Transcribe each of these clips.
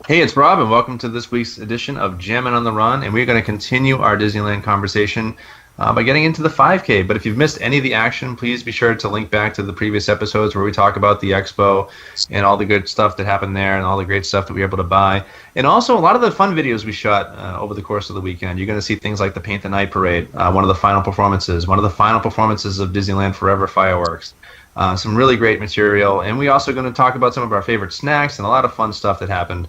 Hey, it's Rob, and welcome to this week's edition of Jammin On The Run, and we're going to continue our Disneyland conversation by getting into the 5K. But if you've missed any of the action, please be sure to link back to the previous episodes where we talk about the expo and all the good stuff that happened there and all the great stuff that we were able to buy. And also a lot of the fun videos we shot over the course of the weekend. You're going to see things like the Paint the Night Parade, one of the final performances of Disneyland Forever fireworks. Some really great material, and we also going to talk about some of our favorite snacks and a lot of fun stuff that happened.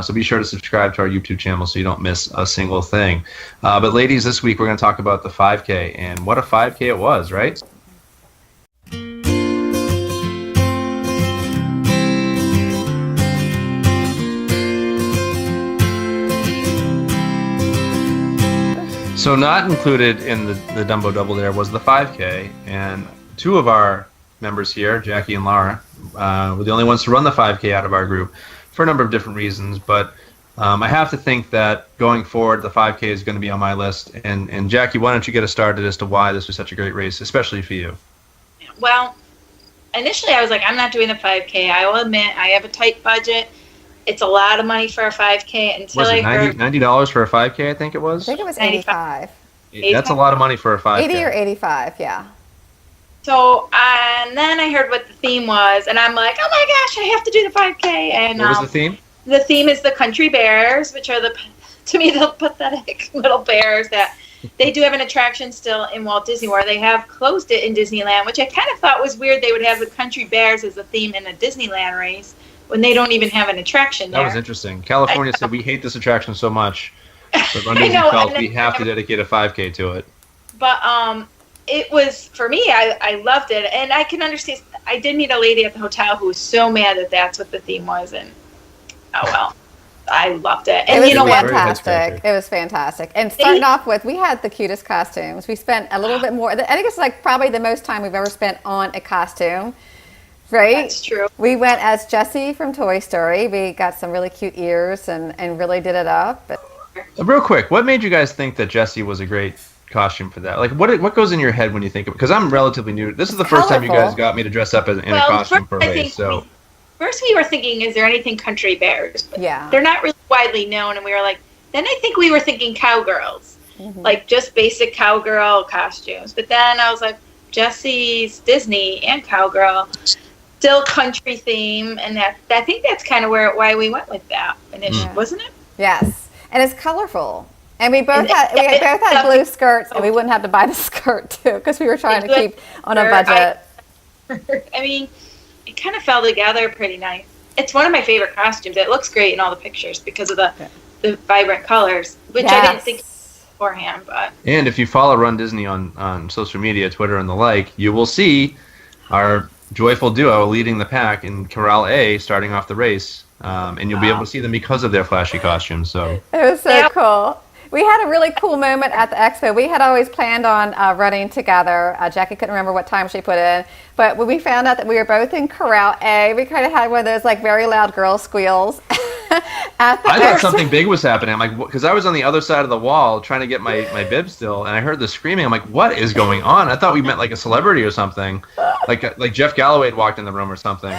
So be sure to subscribe to our YouTube channel so you don't miss a single thing. But ladies, this week we're going to talk about the 5K, and what a 5K it was, right? So not included in the Dumbo Double there was the 5K, and two of our members here, Jackey and Laura, were the only ones to run the 5K out of our group for a number of different reasons, but I have to think that going forward, the 5K is going to be on my list. And Jackey, why don't you get us started as to why this was such a great race, especially for you? Well, initially I was like, I'm not doing the 5K. I will admit, I have a tight budget. It's a lot of money for a 5K. Until was it $90 for a 5K, I think it was? I think it was 85. That's a lot of money for a 5K. 80 or 85, yeah. So, and then I heard what the theme was, and I'm like, oh my gosh, I have to do the 5K. And what was the theme? The theme is the country bears, which are to me, the pathetic little bears that they do have an attraction still in Walt Disney World. They have closed it in Disneyland, which I kind of thought was weird. They would have the country bears as a theme in a Disneyland race when they don't even have an attraction there. That was interesting. California said, we hate this attraction so much, but runDisney felt we have to dedicate a 5K to it. But, it was, for me, I loved it, and I can understand. I did meet a lady at the hotel who was so mad that that's what the theme was, and oh well, I loved it. And it was fantastic. It was fantastic. And starting off with, we had the cutest costumes. We spent a little bit more. I think it's like probably the most time we've ever spent on a costume, right? That's true. We went as Jessie from Toy Story. We got some really cute ears and really did it up. Real quick, what made you guys think that Jessie was a great costume for that? Like, what goes in your head when you think of it? Because I'm relatively new. This is the first time you guys got me to dress up in a costume for a race. So first we were thinking, is there anything country bears? But yeah, they're not really widely known, and we were like, then I think we were thinking cowgirls, like just basic cowgirl costumes. But then I was like, Jessie's Disney and cowgirl, still country theme, and I think that's kind of why we went with that initially, wasn't it? Yes, and it's colorful. And we both had blue skirts, and we wouldn't have to buy the skirt too because we were trying to keep on a budget. I mean, it kind of fell together pretty nice. It's one of my favorite costumes. It looks great in all the pictures because of the vibrant colors, which I didn't think beforehand. But and if you follow runDisney on social media, Twitter and the like, you will see our joyful duo leading the pack in Corral A, starting off the race, and you'll be able to see them because of their flashy costumes. So it was so cool. We had a really cool moment at the expo. We had always planned on running together. Jackey couldn't remember what time she put in, but when we found out that we were both in Corral A, we kind of had one of those like very loud girl squeals. I thought something big was happening. I'm like, because I was on the other side of the wall trying to get my bib still, and I heard the screaming. I'm like, what is going on? I thought we meant like a celebrity or something, like Jeff Galloway had walked in the room or something.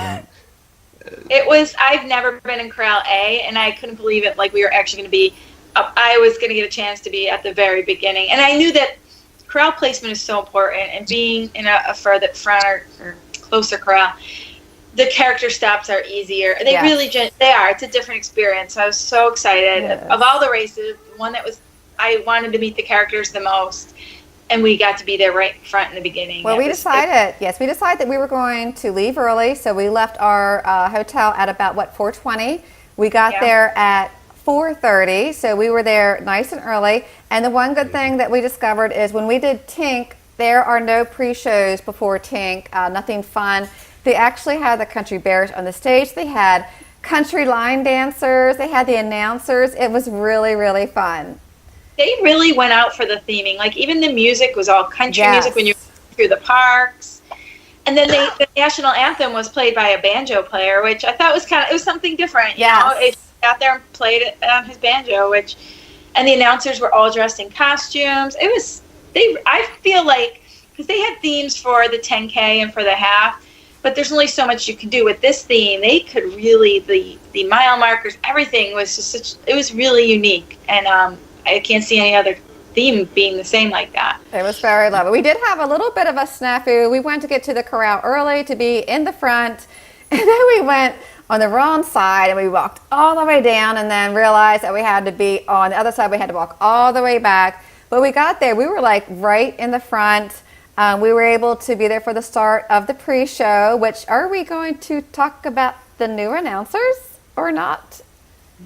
It was. I've never been in Corral A, and I couldn't believe it. Like we were actually going to be. I was going to get a chance to be at the very beginning. And I knew that corral placement is so important, and being in a further front or closer corral, the character stops are easier. They really, they are. It's a different experience. So I was so excited. Yes. Of all the races, the one that I wanted to meet the characters the most, and we got to be there right front in the beginning. Well, we decided that we were going to leave early, so we left our hotel at about, 4:20. We got there at 4:30, so we were there nice and early. And the one good thing that we discovered is when we did Tink, there are no pre-shows before Tink, nothing fun. They actually had the country bears on the stage. They had country line dancers. They had the announcers. It was really, really fun. They really went out for the theming. Like even the music was all country music when you went through the parks. And then the national anthem was played by a banjo player, which I thought was it was something different. You know? It out there and played it on his banjo, and the announcers were all dressed in costumes. It was, I feel like, because they had themes for the 10K and for the half, but there's only so much you can do with this theme. They could really, the mile markers, everything was just it was really unique. And I can't see any other theme being the same like that. It was very lovely. We did have a little bit of a snafu. We went to get to the corral early to be in the front, and then we went on the wrong side and we walked all the way down and then realized that we had to be on the other side. We had to walk all the way back. But we got there. We were like right in the front. We were able to be there for the start of the pre-show, which are we going to talk about the new announcers or not?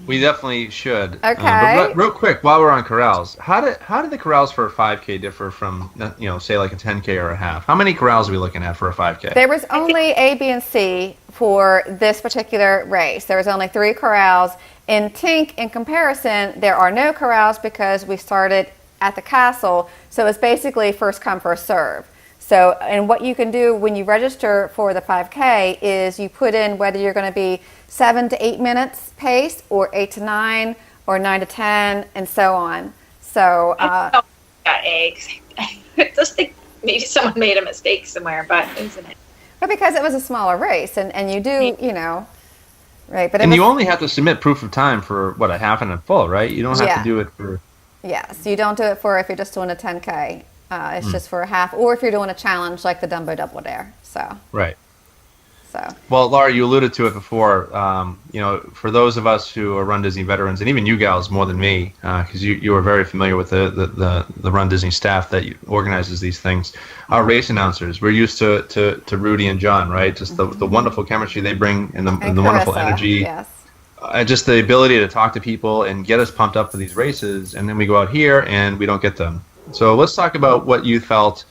We definitely should. Okay. But real quick, while we're on corrals, how did the corrals for a 5K differ from, say like a 10K or a half? How many corrals are we looking at for a 5K? There was only A, B, and C for this particular race. There was only 3 corrals. In Tink, in comparison, there are no corrals because we started at the castle, so it's basically first come, first serve. So, and what you can do when you register for the 5K is you put in whether you're going to be 7 to 8 minutes pace, or 8 to 9, or 9 to 10, and so on. So, I got eggs. I just think maybe someone made a mistake somewhere, but isn't it? But because it was a smaller race, and you do, right? But and you only have to submit proof of time for what, a half and a full, right? You don't have to do it for. Yes, you don't do it for if you're just doing a 10K. It's just for a half, or if you're doing a challenge like the Dumbo Double Dare. So. Right. So. Well, Laura, you alluded to it before. For those of us who are Run Disney veterans, and even you gals more than me, because you are very familiar with the Run Disney staff that organizes these things. Our race announcers, we're used to Rudy and John, right? Just the wonderful chemistry they bring and the wonderful energy. Yes. Just the ability to talk to people and get us pumped up for these races, and then we go out here and we don't get them. So let's talk about what you felt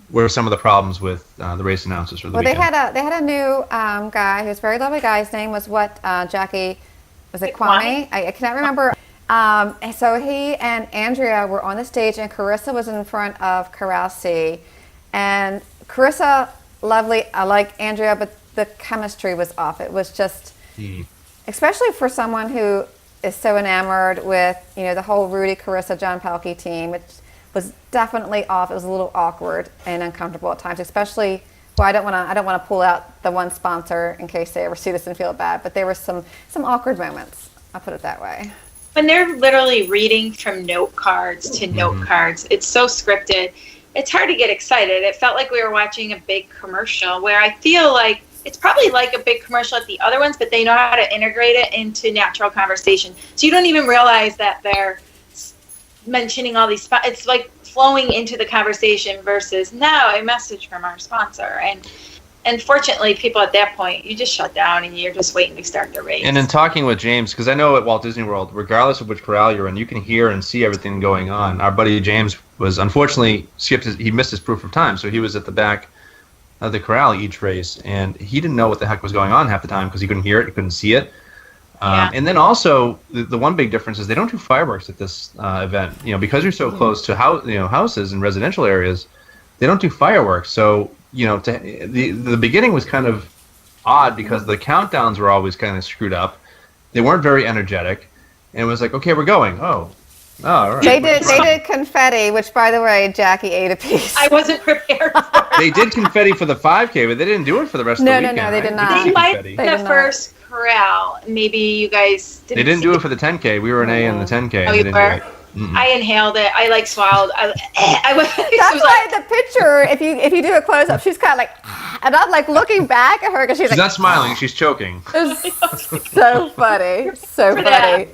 were some of the problems with the race announcers for the weekend. They had a new guy who's a very lovely guy. His name was Jackey, was it Kwame? I cannot remember. So he and Andrea were on the stage, and Carissa was in front of Corral C. And Carissa, lovely. I like Andrea, but the chemistry was off. It was just, especially for someone who is so enamored with the whole Rudy, Carissa, John Pelkey team. It was definitely off. It was a little awkward and uncomfortable at times, especially. Well, I don't want to pull out the one sponsor in case they ever see this and feel bad. But there were some awkward moments. I'll put it that way. When they're literally reading from note cards to note cards, it's so scripted. It's hard to get excited. It felt like we were watching a big commercial, where I feel like it's probably like a big commercial at the other ones, but they know how to integrate it into natural conversation. So you don't even realize that they're mentioning all these spots. It's like flowing into the conversation versus now a message from our sponsor. And unfortunately, people at that point, you just shut down and you're just waiting to start the race. And in talking with James, because I know at Walt Disney World, regardless of which corral you're in, you can hear and see everything going on. Our buddy James was unfortunately he missed his proof of time, so he was at the back of the corral each race, and he didn't know what the heck was going on half the time because he couldn't hear it, he couldn't see it. And then also the one big difference is they don't do fireworks at this event. Because you're so close to houses and residential areas, they don't do fireworks. So the beginning was kind of odd because the countdowns were always kind of screwed up. They weren't very energetic, and it was like, okay, we're going. Oh, all right. They did confetti, which, by the way, Jackey ate a piece. I wasn't prepared for it. They did confetti for the 5K, but they didn't do it for the rest of the weekend. No, they did not. They might They the did not. first corral. Maybe you guys didn't. They didn't do it for the 10K. We were an A in the 10K. Oh, and you they didn't were? do it. I inhaled it. I swallowed. I was. That's why the picture, if you do a close up, she's kind of like, and I'm like looking back at her because she's She's like, not smiling. She's choking. so funny, so funny.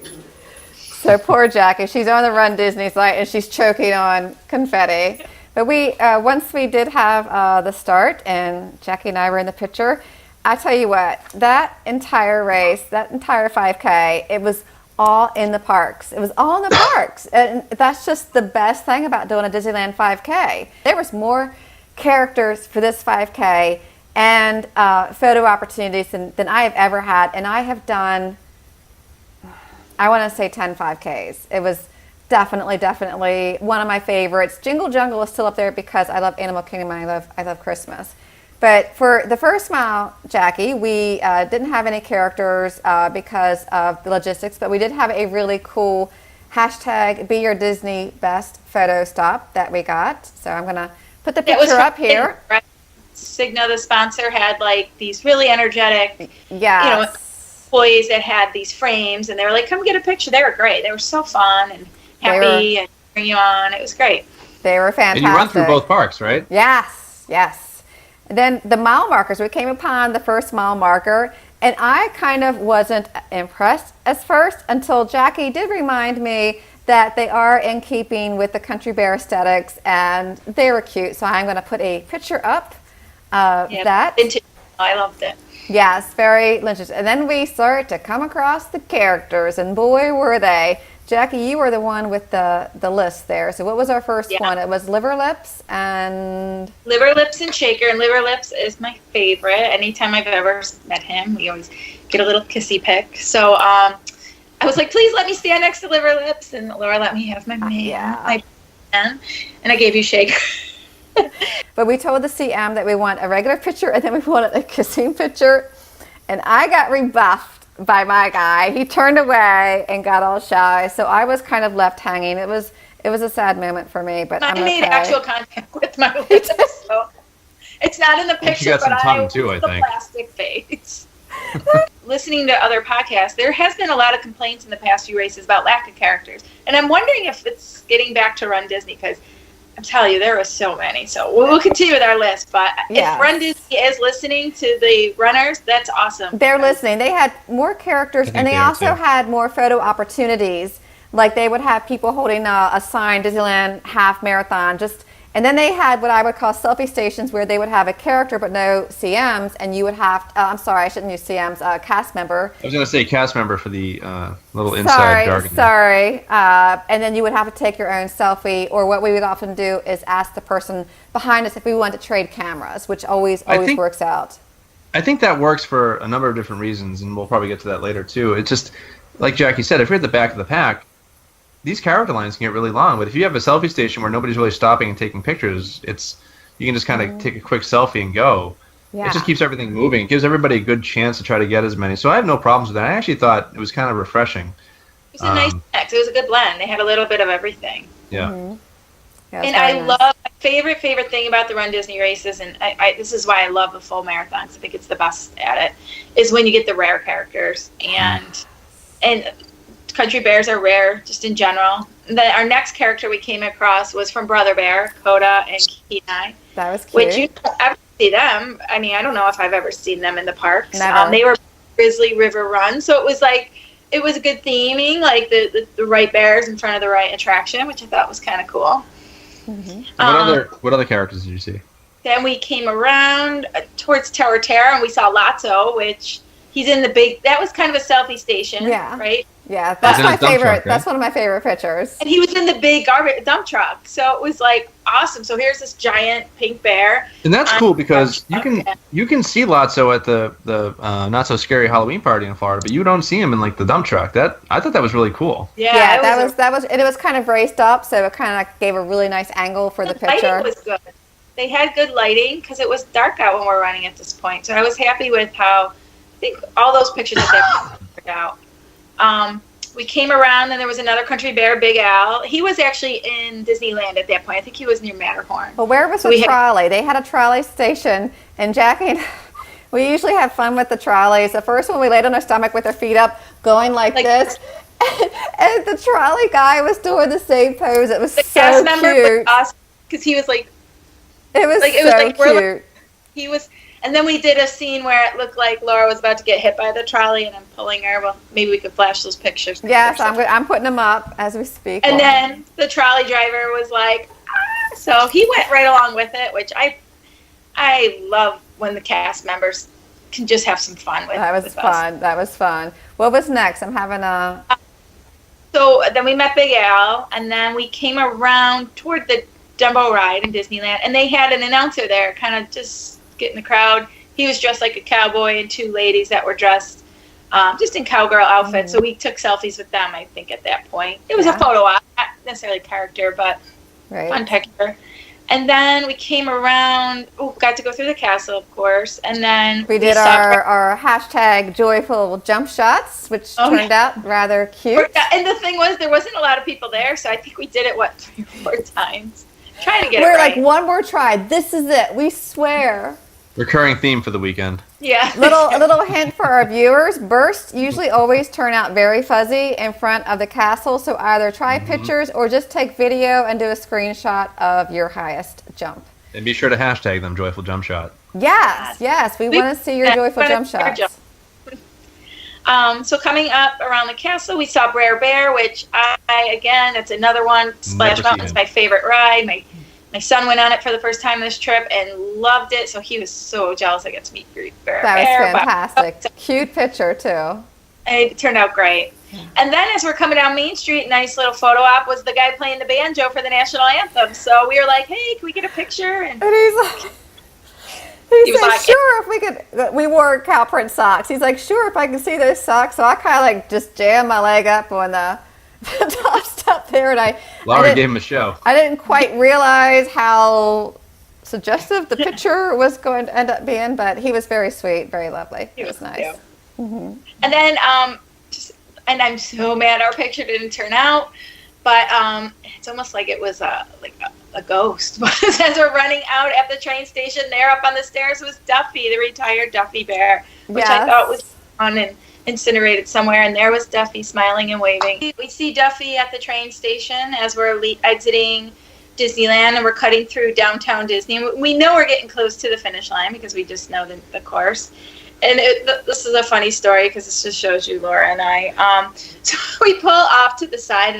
So poor Jackey, she's on the Run Disney site and she's choking on confetti. But we once we did have the start and Jackey and I were in the picture, I tell you what, that entire race, that entire 5K, it was all in the parks. It was all in the parks. And that's just the best thing about doing a Disneyland 5K. There was more characters for this 5K and photo opportunities than I have ever had. And I have done, I want to say 10 5Ks. It was definitely one of my favorites. Jingle Jungle is still up there because I love Animal Kingdom and I love Christmas. But for the first mile, Jackey, we didn't have any characters because of the logistics, but we did have a really cool hashtag Be Your Disney Best photo stop that we got. So I'm going to put the picture up here. Cigna, the sponsor, had like these really energetic, employees that had these frames, and they were like, "Come get a picture." They were great. They were so fun and happy and bring you on. It was great. They were fantastic. And you run through both parks, right? Yes, yes. And then the mile markers. We came upon the first mile marker, and I kind of wasn't impressed at first until Jackie did remind me that they are in keeping with the country bear aesthetics, and they were cute. So I'm going to put a picture up of that. I loved it. Yes, very delicious. And then we start to come across the characters, and boy, were they. Jackie, you were the one with the list there. So what was our first one? It was Liver Lips and... Liver Lips and Shaker, and Liver Lips is my favorite. Anytime I've ever met him, we always get a little kissy pic. So I was like, please let me stand next to Liver Lips, and Laura let me have my man, and I gave you Shaker. But we told the CM that we want a regular picture and then we wanted a kissing picture. And I got rebuffed by my guy. He turned away and got all shy. So I was kind of left hanging. It was a sad moment for me, but I made actual contact with my lips, so it's not in the picture, but I was the plastic face. Listening to other podcasts, there has been a lot of complaints in the past few races about lack of characters. And I'm wondering if it's getting back to Run Disney, because I'm telling you, there were so many. So we'll continue with our list. But if Run Disney is listening to the runners, that's awesome. They're listening. They had more characters, and they also had more photo opportunities. Like they would have people holding a sign, Disneyland half marathon, and then they had what I would call selfie stations, where they would have a character but no CMs, and you would have, I'm sorry, I shouldn't use CMs, cast member. I was going to say cast member for the little inside jargon. Sorry. And then you would have to take your own selfie, or what we would often do is ask the person behind us if we want to trade cameras, which always works out. I think that works for a number of different reasons, and we'll probably get to that later too. It's just, like Jackie said, if you're at the back of the pack, these character lines can get really long, but if you have a selfie station where nobody's really stopping and taking pictures, you can just kind of take a quick selfie and go. Yeah. It just keeps everything moving. It gives everybody a good chance to try to get as many. So I have no problems with that. I actually thought it was kind of refreshing. It was a nice mix. It was a good blend. They had a little bit of everything. Yeah. Mm-hmm. And I love, my favorite thing about the Run Disney races, and this is why I love the full marathons, I think it's the best at it, is when you get the rare characters. And country bears are rare just in general. Our next character we came across was from Brother Bear, Coda and Jackey and I. That was cute. Which you don't ever see them. I mean, I don't know if I've ever seen them in the parks. Never. They were Grizzly River Run, so it was a good theming, like the right bears in front of the right attraction, which I thought was kind of cool. Mm-hmm. What other characters did you see? Then we came around towards Tower Terror, and we saw Lotso, which he's in that was kind of a selfie station, right? Yeah, that's my favorite. Truck, right? That's one of my favorite pictures. And he was in the big garbage dump truck, so it was awesome. So here's this giant pink bear, and that's cool because you can see Lotso at the not so scary Halloween party in Florida, but you don't see him in the dump truck. I thought that was really cool. Yeah, that was, and it was kind of raised up, so it kind of gave a really nice angle for the picture. Lighting was good. They had good lighting because it was dark out when we were running at this point, so I was happy with how. I think all those pictures that they put out. We came around, and there was another country bear, Big Al. He was actually in Disneyland at that point. I think he was near Matterhorn. Well, where was the trolley? They had a trolley station, and Jackie and we usually have fun with the trolleys. The first one, we laid on our stomach with our feet up, going like this. And the trolley guy was doing the same pose. It was so cute. The cast member was awesome because he was it was cute. He was. And then we did a scene where it looked like Laura was about to get hit by the trolley, and I'm pulling her. Well, maybe we could flash those pictures. Yes, I'm putting them up as we speak. And then the trolley driver was like, ah! So he went right along with it, which I love when the cast members can just have some fun with. That was fun. That was fun. What was next? I'm having a. So then we met Big Al, and then we came around toward the Dumbo ride in Disneyland, and they had an announcer there, kind of just. Get in the crowd. He was dressed like a cowboy, and two ladies that were dressed just in cowgirl outfits. So we took selfies with them, I think, at that point. It was a photo op, not necessarily character, but fun picture. And then we came around, got to go through the castle, of course, and then we did our hashtag joyful jump shots, which turned out rather cute. And the thing was, there wasn't a lot of people there, so I think we did it, 3 or 4 times. Trying to get We're one more try. This is it. We swear. Recurring theme for the weekend. Yeah. A little hint for our viewers: bursts usually always turn out very fuzzy in front of the castle. So either try pictures or just take video and do a screenshot of your highest jump. And be sure to hashtag them Joyful Jump Shot. Yes, we want to see your joyful jump shots. So coming up around the castle, we saw Brer Bear, which again, it's another one. Splash Mountain's my favorite ride. My son went on it for the first time this trip and loved it, so he was so jealous I got to meet Brer Bear. That was fantastic. Cute picture, too. It turned out great. And then as we're coming down Main Street, nice little photo op was the guy playing the banjo for the national anthem. So we were like, hey, can we get a picture? And he's like... He said, like, sure, if we could, we wore cow print socks. He's like, sure, if I can see those socks. So I kind of like just jammed my leg up on the top step there. And Laura gave him a show. I didn't quite realize how suggestive the picture was going to end up being, but he was very sweet, very lovely. It was nice. And then, and I'm so mad our picture didn't turn out, but it's almost like it was a ghost. As we're running out at the train station, there up on the stairs was Duffy, the retired Duffy Bear, which I thought was fun and incinerated somewhere. And there was Duffy smiling and waving. We see Duffy at the train station as we're exiting Disneyland, and we're cutting through downtown Disney. We know we're getting close to the finish line because we just know the course. And this is a funny story because this just shows you Laura and I. So we pull off to the side,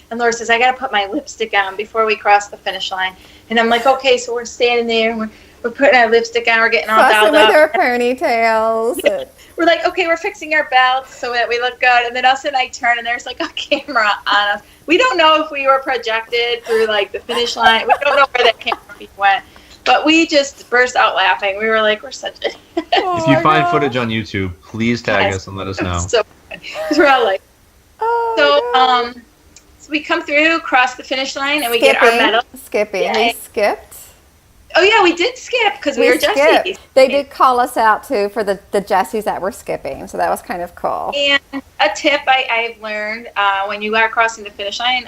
and Laura says, I got to put my lipstick on before we cross the finish line. And I'm like, okay, so we're standing there, and we're putting our lipstick on, we're getting all dolled up. With our ponytails. We're like, okay, we're fixing our belts so that we look good. And then all of a sudden I turn, and there's like a camera on us. We don't know if we were projected through like the finish line. We don't know where that camera feed went. But we just burst out laughing. We were like, we're such a... If you find footage on YouTube, please tag us and let us know. So funny. Because we're all like... So we come through, cross the finish line, and we get our medal. Skipping. We skipped. Oh, yeah, we did skip because we were Jessies. They did call us out, too, for the Jessies that were skipping. So that was kind of cool. And a tip I've learned when you are crossing the finish line...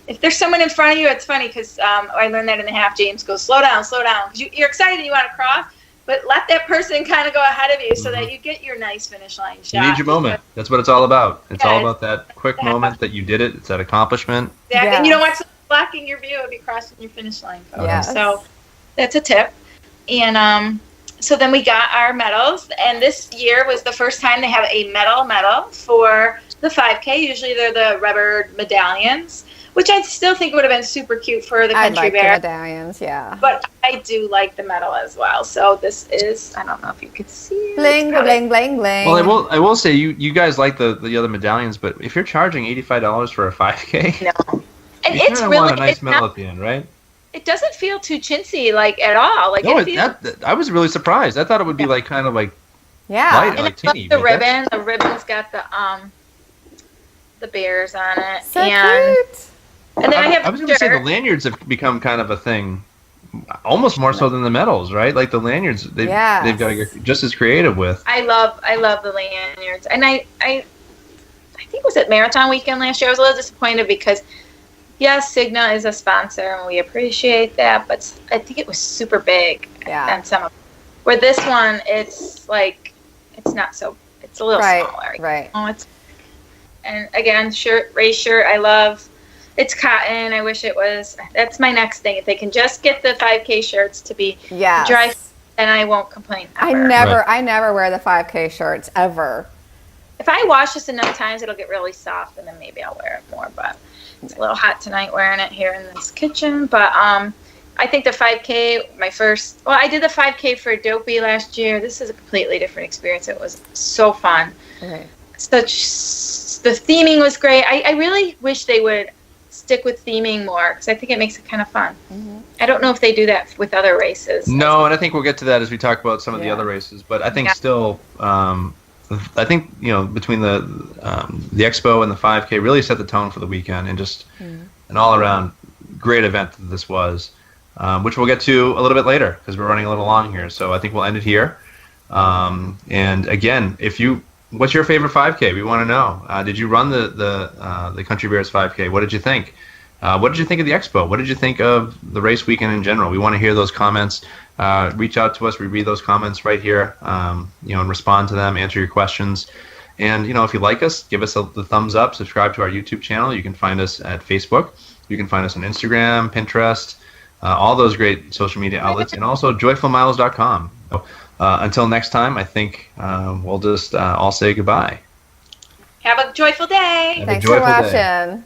if there's someone in front of you, it's funny because I learned that in the half. James goes, slow down. Because you're excited and you want to cross, but let that person kind of go ahead of you so that you get your nice finish line shot. You need your moment. That's what it's all about. It's all about that quick moment that you did it. It's that accomplishment. Exactly. And you don't want someone blocking your view of you crossing your finish line. Yes. So that's a tip. And so then we got our medals. And this year was the first time they have a medal for the 5K. Usually they're the rubber medallions, which I still think would have been super cute for the country bear. I like the medallions, yeah. But I do like the medal as well. So this is, I don't know if you could see it. Bling, bling, bling, bling. Well, I will say you guys like the other medallions, but if you're charging $85 for a 5K, no, and you it's really really want a nice medal at the end, right? It doesn't feel too chintzy like at all. Like no, I was really surprised. I thought it would be like kind of like light, and like teeny. The ribbon, the ribbon's got the bears on it. So cute. And then I was going to say the lanyards have become kind of a thing, almost more so than the medals, right? Like the lanyards, they've got to get just as creative with. I love the lanyards, and I think it was at Marathon Weekend last year. I was a little disappointed because yes, Cigna is a sponsor, and we appreciate that, but I think it was super big on some of them. Where this one, it's like it's not so. It's a little smaller. Right. Oh, and again, race shirt. I love. It's cotton. I wish it was. That's my next thing. If they can just get the 5K shirts to be dry, then I won't complain. Ever. I never wear the 5K shirts ever. If I wash this enough times, it'll get really soft, and then maybe I'll wear it more. But it's a little hot tonight wearing it here in this kitchen. But I think the 5K, I did the 5K for Dopey last year. This is a completely different experience. It was so fun. Okay. The theming was great. I really wish they would stick with theming more because I think it makes it kind of fun. Mm-hmm. I don't know if they do that with other races. No, and I think we'll get to that as we talk about some of the other races. But I think still, I think between the Expo and the 5K really set the tone for the weekend, and just an all-around great event that this was, which we'll get to a little bit later because we're running a little long here. So I think we'll end it here. And again, what's your favorite 5K? We want to know. Did you run the Country Bears 5K? What did you think? What did you think of the expo? What did you think of the race weekend in general? We want to hear those comments. Reach out to us. We read those comments right here, and respond to them, answer your questions. And, if you like us, give us the thumbs up, subscribe to our YouTube channel. You can find us at Facebook. You can find us on Instagram, Pinterest, all those great social media outlets, and also joyfulmiles.com. So, until next time, I think we'll just all say goodbye. Have a joyful day. Thanks for watching.